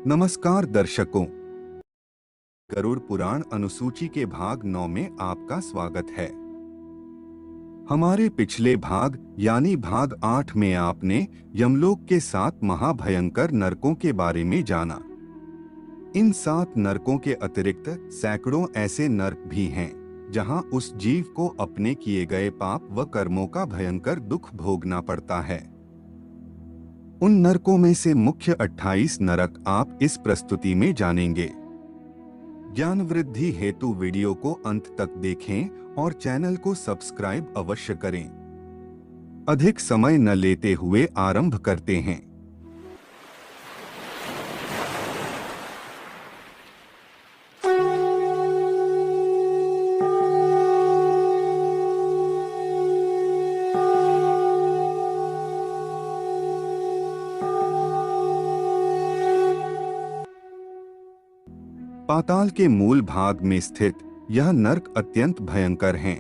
नमस्कार दर्शकों, गरुड़ पुराण अनुसूची के भाग 9 में आपका स्वागत है। हमारे पिछले भाग यानी भाग 8 में आपने यमलोक के 7 महाभयंकर नरकों के बारे में जाना। इन 7 नरकों के अतिरिक्त सैकड़ों ऐसे नरक भी हैं, जहां उस जीव को अपने किए गए पाप व कर्मों का भयंकर दुख भोगना पड़ता है। उन नरकों में से मुख्य 28 नरक आप इस प्रस्तुति में जानेंगे। ज्ञान वृद्धि हेतु वीडियो को अंत तक देखें और चैनल को सब्सक्राइब अवश्य करें। अधिक समय न लेते हुए आरंभ करते हैं। पाताल के मूल भाग में स्थित यह नरक अत्यंत भयंकर हैं।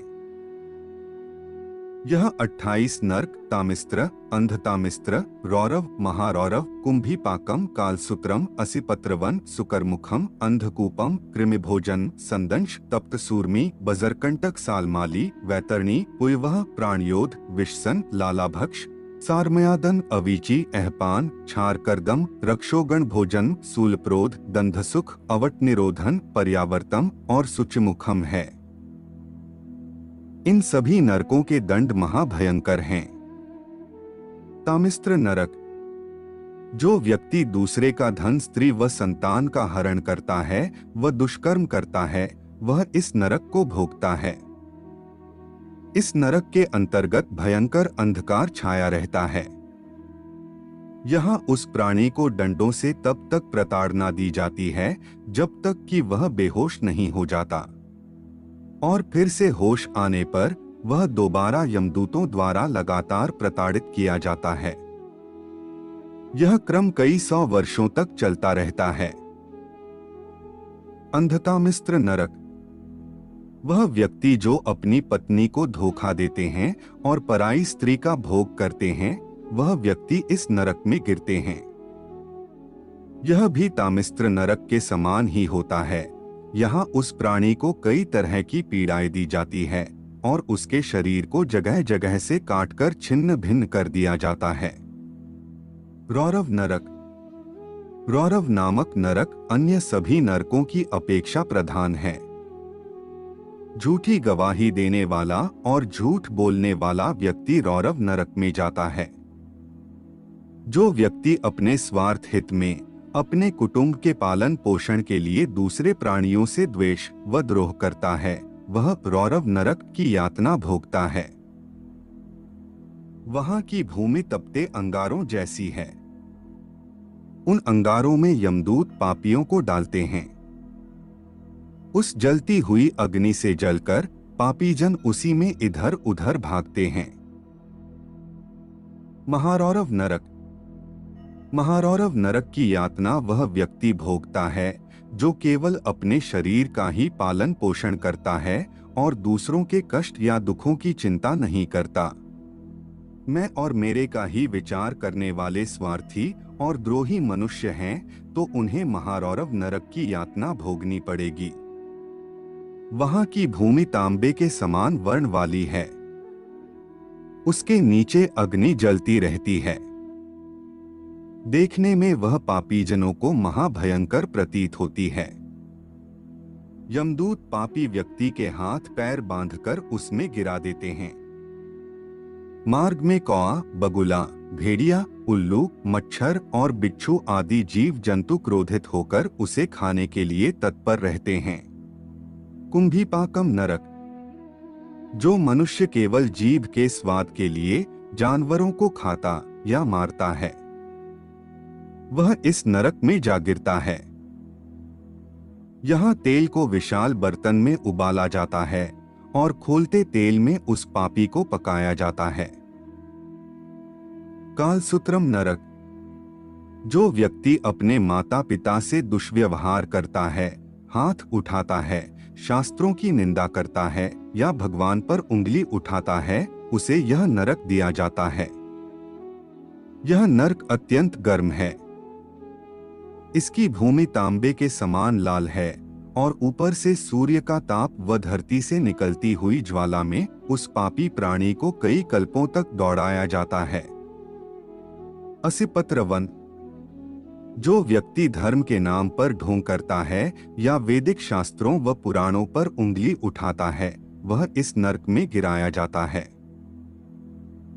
यह 28 नरक तामिस्त्र, अंधतामिस्त्र, रौरव, महारौरव, कुंभीपाकम, कालसूत्रम, असिपत्रवन, सुकरमुखम, अंधकूपम, कृमिभोजन, संदंश, तप्तसूर्मी, बजरकंटक, सालमाली, वैतरणी, पुयवह, प्राणयोध, विषसन, लालाभक्ष, सारमयादन, अवीची, अहपान, क्षारकर्दम, रक्षोगण भोजन, सूलप्रोध, दंधसुख, अवट निरोधन, पर्यावर्तम और सुचिमुखम है। इन सभी नरकों के दंड महाभयंकर हैं। तामिस्त्र नरक। जो व्यक्ति दूसरे का धन, स्त्री व संतान का हरण करता है व दुष्कर्म करता है, वह इस नरक को भोगता है। इस नरक के अंतर्गत भयंकर अंधकार छाया रहता है। यहाँ उस प्राणी को डंडों से तब तक प्रताड़ना दी जाती है जब तक कि वह बेहोश नहीं हो जाता, और फिर से होश आने पर वह दोबारा यमदूतों द्वारा लगातार प्रताड़ित किया जाता है। यह क्रम कई 100 वर्षों तक चलता रहता है। अंधतामिस्त्र नरक। वह व्यक्ति जो अपनी पत्नी को धोखा देते हैं और पराई स्त्री का भोग करते हैं, वह व्यक्ति इस नरक में गिरते हैं। यह भी तामिस्त्र नरक के समान ही होता है। यहाँ उस प्राणी को कई तरह की पीड़ाएं दी जाती है और उसके शरीर को जगह जगह से काटकर छिन्न भिन्न कर दिया जाता है। रौरव नरक। रौरव नामक नरक अन्य सभी नरकों की अपेक्षा प्रधान है। झूठी गवाही देने वाला और झूठ बोलने वाला व्यक्ति रौरव नरक में जाता है। जो व्यक्ति अपने स्वार्थ हित में अपने कुटुंब के पालन पोषण के लिए दूसरे प्राणियों से द्वेष व द्रोह करता है, वह रौरव नरक की यातना भोगता है। वहां की भूमि तपते अंगारों जैसी है। उन अंगारों में यमदूत पापियों को डालते हैं। उस जलती हुई अग्नि से जलकर पापीजन उसी में इधर उधर भागते हैं। महारौरव नरक। महारौरव नरक की यातना वह व्यक्ति भोगता है जो केवल अपने शरीर का ही पालन पोषण करता है और दूसरों के कष्ट या दुखों की चिंता नहीं करता। मैं और मेरे का ही विचार करने वाले स्वार्थी और द्रोही मनुष्य हैं, तो उन्हें महारौरव नरक की यातना भोगनी पड़ेगी। वहां की भूमि तांबे के समान वर्ण वाली है। उसके नीचे अग्नि जलती रहती है। देखने में वह पापीजनों को महाभयंकर प्रतीत होती है। यमदूत पापी व्यक्ति के हाथ पैर बांधकर उसमें गिरा देते हैं। मार्ग में कौआ, बगुला, भेड़िया, उल्लू, मच्छर और बिच्छू आदि जीव जंतु क्रोधित होकर उसे खाने के लिए तत्पर रहते हैं। कुंभीपाकम नरक। जो मनुष्य केवल जीभ के स्वाद के लिए जानवरों को खाता या मारता है, वह इस नरक में जा गिरता है। यहाँ तेल को विशाल बर्तन में उबाला जाता है और खोलते तेल में उस पापी को पकाया जाता है। कालसूत्रम नरक। जो व्यक्ति अपने माता पिता से दुष्व्यवहार करता है, हाथ उठाता है, शास्त्रों की निंदा करता है या भगवान पर उंगली उठाता है, उसे यह नरक दिया जाता है। यह नरक अत्यंत गर्म है। इसकी भूमि तांबे के समान लाल है और ऊपर से सूर्य का ताप व धरती से निकलती हुई ज्वाला में उस पापी प्राणी को कई कल्पों तक दौड़ाया जाता है। असिपत्रवन, जो व्यक्ति धर्म के नाम पर ढोंग करता है या वैदिक शास्त्रों व पुराणों पर उंगली उठाता है, वह इस नरक में गिराया जाता है।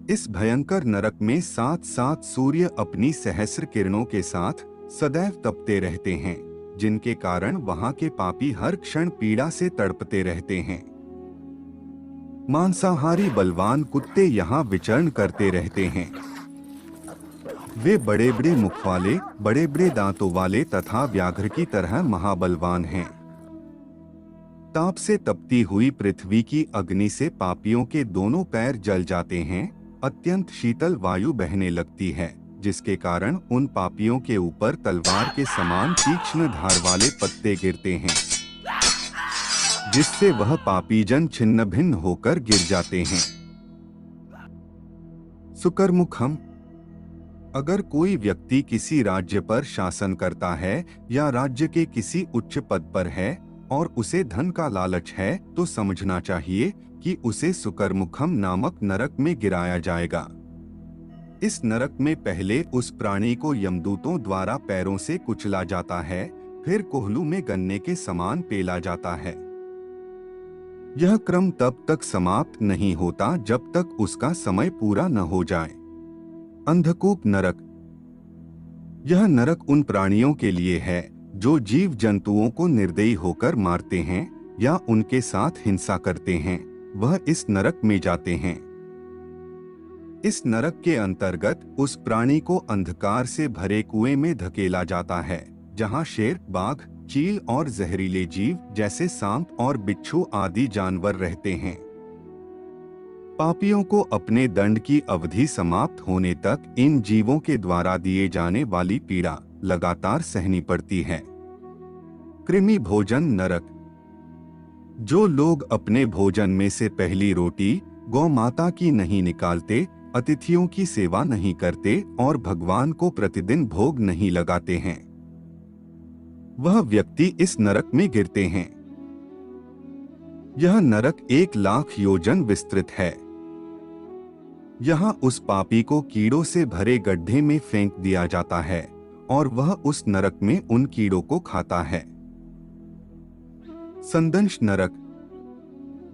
इस भयंकर नरक में 7-7 सूर्य अपनी सहस्र किरणों के साथ सदैव तपते रहते हैं, जिनके कारण वहां के पापी हर क्षण पीड़ा से तड़पते रहते हैं। मांसाहारी बलवान कुत्ते यहाँ विचरण करते रहते हैं। वे बड़े बड़े मुख वाले, बड़े बड़े दांतों वाले तथा व्याघ्र की तरह महाबलवान हैं। ताप से तपती हुई पृथ्वी की अग्नि से पापियों के दोनों पैर जल जाते हैं। अत्यंत शीतल वायु बहने लगती है, जिसके कारण उन पापियों के ऊपर तलवार के समान तीक्ष्ण धार वाले पत्ते गिरते हैं, जिससे वह पापी जन छिन्न भिन्न होकर गिर जाते हैं। सुकरमुखम, अगर कोई व्यक्ति किसी राज्य पर शासन करता है या राज्य के किसी उच्च पद पर है और उसे धन का लालच है, तो समझना चाहिए कि उसे सुकरमुखम नामक नरक में गिराया जाएगा। इस नरक में पहले उस प्राणी को यमदूतों द्वारा पैरों से कुचला जाता है, फिर कोहलू में गन्ने के समान पेला जाता है। यह क्रम तब तक समाप्त नहीं होता जब तक उसका समय पूरा न हो जाए। अंधकूप नरक, यह नरक उन प्राणियों के लिए है जो जीव जंतुओं को निर्दयी होकर मारते हैं या उनके साथ हिंसा करते हैं, वह इस नरक में जाते हैं। इस नरक के अंतर्गत उस प्राणी को अंधकार से भरे कुएं में धकेला जाता है, जहां शेर, बाघ, चील और जहरीले जीव जैसे सांप और बिच्छू आदि जानवर रहते हैं। पापियों को अपने दंड की अवधि समाप्त होने तक इन जीवों के द्वारा दिए जाने वाली पीड़ा लगातार सहनी पड़ती है। कृमि भोजन नरक, जो लोग अपने भोजन में से पहली रोटी गौ माता की नहीं निकालते, अतिथियों की सेवा नहीं करते और भगवान को प्रतिदिन भोग नहीं लगाते हैं, वह व्यक्ति इस नरक में गिरते हैं। यह नरक 1,00,000 योजन विस्तृत है। यहाँ उस पापी को कीड़ों से भरे गड्ढे में फेंक दिया जाता है और वह उस नरक में उन कीड़ों को खाता है। संदंश नरक,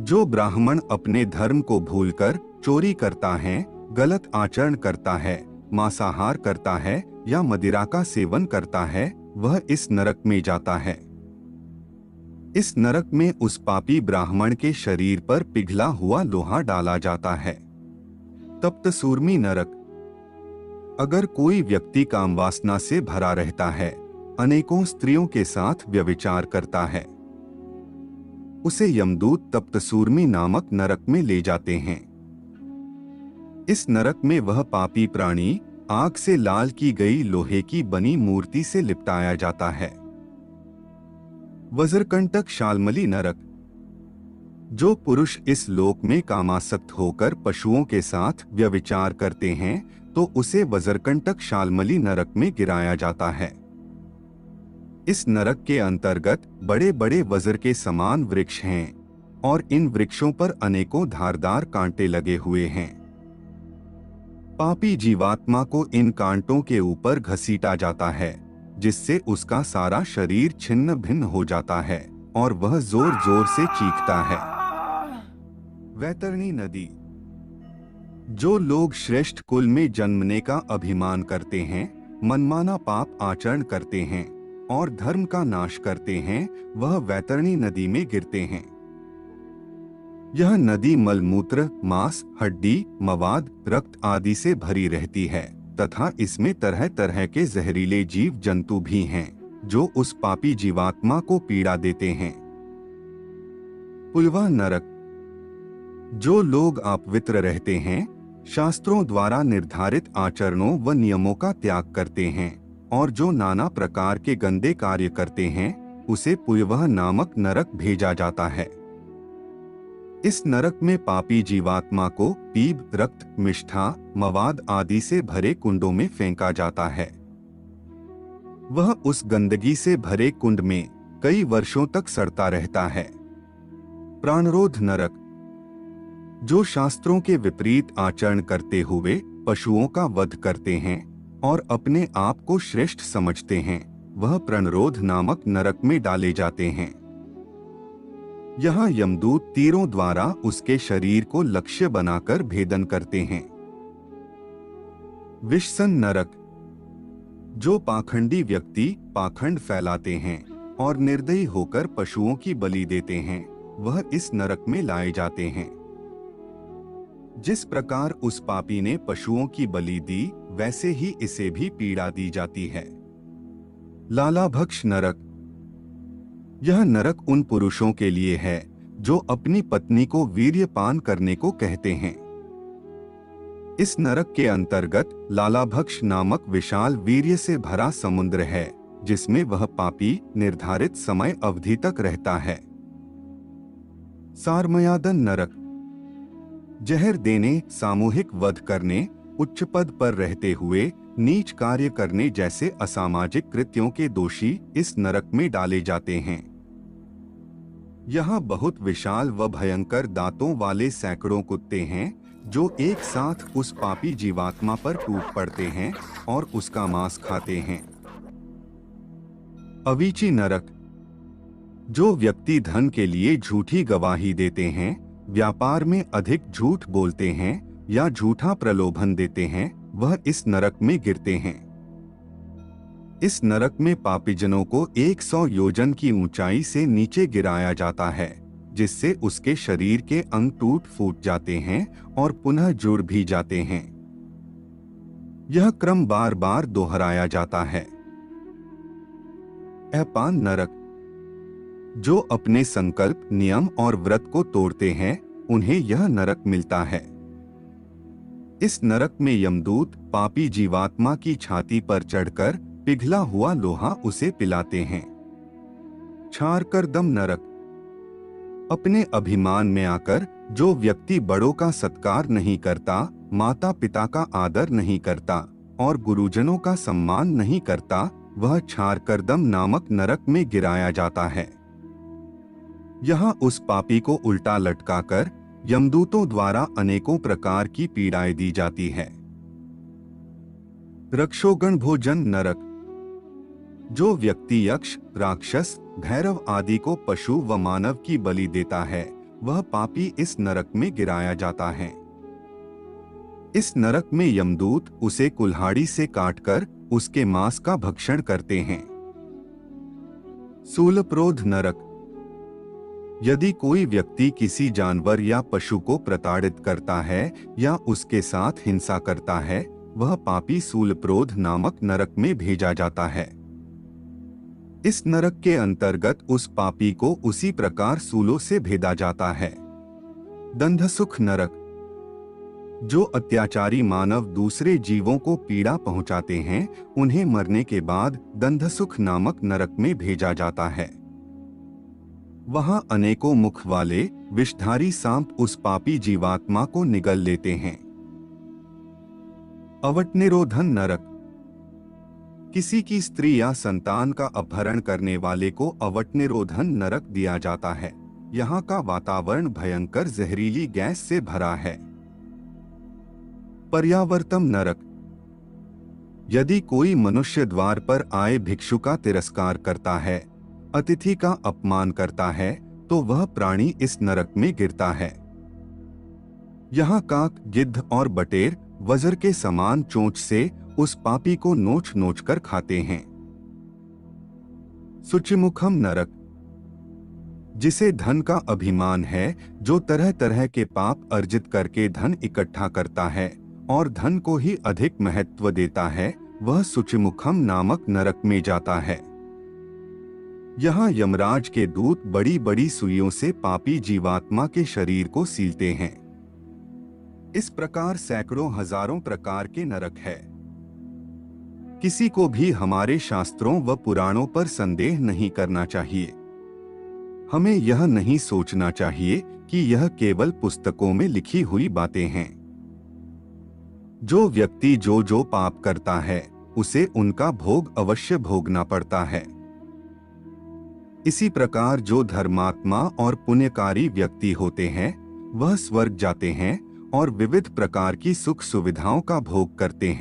जो ब्राह्मण अपने धर्म को भूलकर चोरी करता है, गलत आचरण करता है, मांसाहार करता है या मदिरा का सेवन करता है, वह इस नरक में जाता है। इस नरक में उस पापी ब्राह्मण के शरीर पर पिघला हुआ लोहा डाला जाता है। तप्त सूर्मी नरक, अगर कोई व्यक्ति कामवासना से भरा रहता है, अनेकों स्त्रियों के साथ व्यभिचार करता है, उसे यमदूत तप्त सूर्मी नामक नरक में ले जाते हैं। इस नरक में वह पापी प्राणी आग से लाल की गई लोहे की बनी मूर्ति से लिपटाया जाता है। वज्रकंटक शाल्मली नरक, जो पुरुष इस लोक में कामासक्त होकर पशुओं के साथ व्यभिचार करते हैं, तो उसे वज्रकंटक शाल्मली नरक में गिराया जाता है। इस नरक के अंतर्गत बड़े बड़े वज्र के समान वृक्ष हैं और इन वृक्षों पर अनेकों धारदार कांटे लगे हुए हैं। पापी जीवात्मा को इन कांटों के ऊपर घसीटा जाता है, जिससे उसका सारा शरीर छिन्न भिन्न हो जाता है और वह जोर जोर से चीखता है। वैतरणी नदी, जो लोग श्रेष्ठ कुल में जन्मने का अभिमान करते हैं, मनमाना पाप आचरण करते हैं और धर्म का नाश करते हैं, वह वैतरणी नदी में गिरते हैं। यह नदी मलमूत्र, मांस, हड्डी, मवाद, रक्त आदि से भरी रहती है तथा इसमें तरह तरह के जहरीले जीव जंतु भी हैं, जो उस पापी जीवात्मा को पीड़ा देते हैं। पुलवा नरक, जो लोग अपवित्र रहते हैं, शास्त्रों द्वारा निर्धारित आचरणों व नियमों का त्याग करते हैं और जो नाना प्रकार के गंदे कार्य करते हैं, उसे पुलवा नामक नरक भेजा जाता है। इस नरक में पापी जीवात्मा को पीप, रक्त, मिष्ठा, मवाद आदि से भरे कुंडों में फेंका जाता है। वह उस गंदगी से भरे कुंड में कई वर्षों तक सड़ता रहता है। प्राणरोध नरक, जो शास्त्रों के विपरीत आचरण करते हुए पशुओं का वध करते हैं और अपने आप को श्रेष्ठ समझते हैं, वह प्राणरोध नामक नरक में डाले जाते हैं। यहाँ यमदूत तीरों द्वारा उसके शरीर को लक्ष्य बनाकर भेदन करते हैं। विषसन नरक, जो पाखंडी व्यक्ति पाखंड फैलाते हैं और निर्दयी होकर पशुओं की बलि देते हैं, वह इस नरक में लाए जाते हैं। जिस प्रकार उस पापी ने पशुओं की बलि दी, वैसे ही इसे भी पीड़ा दी जाती है। लालाभक्ष नरक, यह नरक उन पुरुषों के लिए है जो अपनी पत्नी को वीर्यपान करने को कहते हैं। इस नरक के अंतर्गत लालाभक्ष नामक विशाल वीर्य से भरा समुद्र है, जिसमें वह पापी निर्धारित समय अवधि तक रहता है। सारमयादन नरक, जहर देने, सामूहिक वध करने, उच्च पद पर रहते हुए नीच कार्य करने जैसे असामाजिक कृत्यों के दोषी इस नरक में डाले जाते हैं। यहाँ बहुत विशाल व भयंकर दांतों वाले सैकड़ों कुत्ते हैं जो एक साथ उस पापी जीवात्मा पर टूट पड़ते हैं और उसका मांस खाते हैं। अवीची नरक, जो व्यक्ति धन के लिए झूठी गवाही देते हैं, व्यापार में अधिक झूठ बोलते हैं या झूठा प्रलोभन देते हैं, वह इस नरक में गिरते हैं। इस नरक में पापीजनों को 100 योजन की ऊंचाई से नीचे गिराया जाता है, जिससे उसके शरीर के अंग टूट फूट जाते हैं और पुनः जुड़ भी जाते हैं। यह क्रम बार बार दोहराया जाता है। अपान नरक, जो अपने संकल्प, नियम और व्रत को तोड़ते हैं, उन्हें यह नरक मिलता है। इस नरक में यमदूत पापी जीवात्मा की छाती पर चढ़कर पिघला हुआ लोहा उसे पिलाते हैं। छारकर दम नरक, अपने अभिमान में आकर जो व्यक्ति बड़ों का सत्कार नहीं करता, माता पिता का आदर नहीं करता और गुरुजनों का सम्मान नहीं करता, वह छारकर दम नामक नरक में गिराया जाता है। यहाँ उस पापी को उल्टा लटकाकर यमदूतों द्वारा अनेकों प्रकार की पीड़ाएं दी जाती है। रक्षोगण भोजन नरक, जो व्यक्ति यक्ष, राक्षस, भैरव आदि को पशु व मानव की बलि देता है, वह पापी इस नरक में गिराया जाता है। इस नरक में यमदूत उसे कुल्हाड़ी से काटकर उसके मांस का भक्षण करते हैं। शूलप्रोध नरक, यदि कोई व्यक्ति किसी जानवर या पशु को प्रताड़ित करता है या उसके साथ हिंसा करता है, वह पापी शूलप्रोध नामक नरक में भेजा जाता है। इस नरक के अंतर्गत उस पापी को उसी प्रकार सूलों से भेदा जाता है। दंधसुख नरक, जो अत्याचारी मानव दूसरे जीवों को पीड़ा पहुंचाते हैं, उन्हें मरने के बाद दंधसुख नामक नरक में भेजा जाता है। वहां अनेकों मुख वाले विषधारी सांप उस पापी जीवात्मा को निगल लेते हैं। अवटनिरोधन नरक, किसी की स्त्री या संतान का अपहरण करने वाले को अवटनिरोधन नरक दिया जाता है। यहाँ का वातावरण भयंकर जहरीली गैस से भरा है। पर्यावर्तम नरक, यदि कोई मनुष्य द्वार पर आए भिक्षु का तिरस्कार करता है, अतिथि का अपमान करता है, तो वह प्राणी इस नरक में गिरता है। यहाँ काक, गिद्ध और बटेर वज्र के समान चोंच से उस पापी को नोच नोच कर खाते हैं। शुचिमुखम नरक, जिसे धन का अभिमान है, जो तरह तरह के पाप अर्जित करके धन इकट्ठा करता है और धन को ही अधिक महत्व देता है, वह शुचिमुखम नामक नरक में जाता है। यहाँ यमराज के दूत बड़ी बड़ी सुइयों से पापी जीवात्मा के शरीर को सीलते हैं। इस प्रकार सैकड़ों हजारों प्रकार के नरक है। किसी को भी हमारे शास्त्रों व पुराणों पर संदेह नहीं करना चाहिए। हमें यह नहीं सोचना चाहिए कि यह केवल पुस्तकों में लिखी हुई बातें हैं। जो व्यक्ति जो पाप करता है, उसे उनका भोग अवश्य भोगना पड़ता है। इसी प्रकार जो धर्मात्मा और पुण्यकारी व्यक्ति होते हैं वह स्वर्ग जाते हैं और विविध प्रकार की सुख सुविधाओं का भोग करते हैं।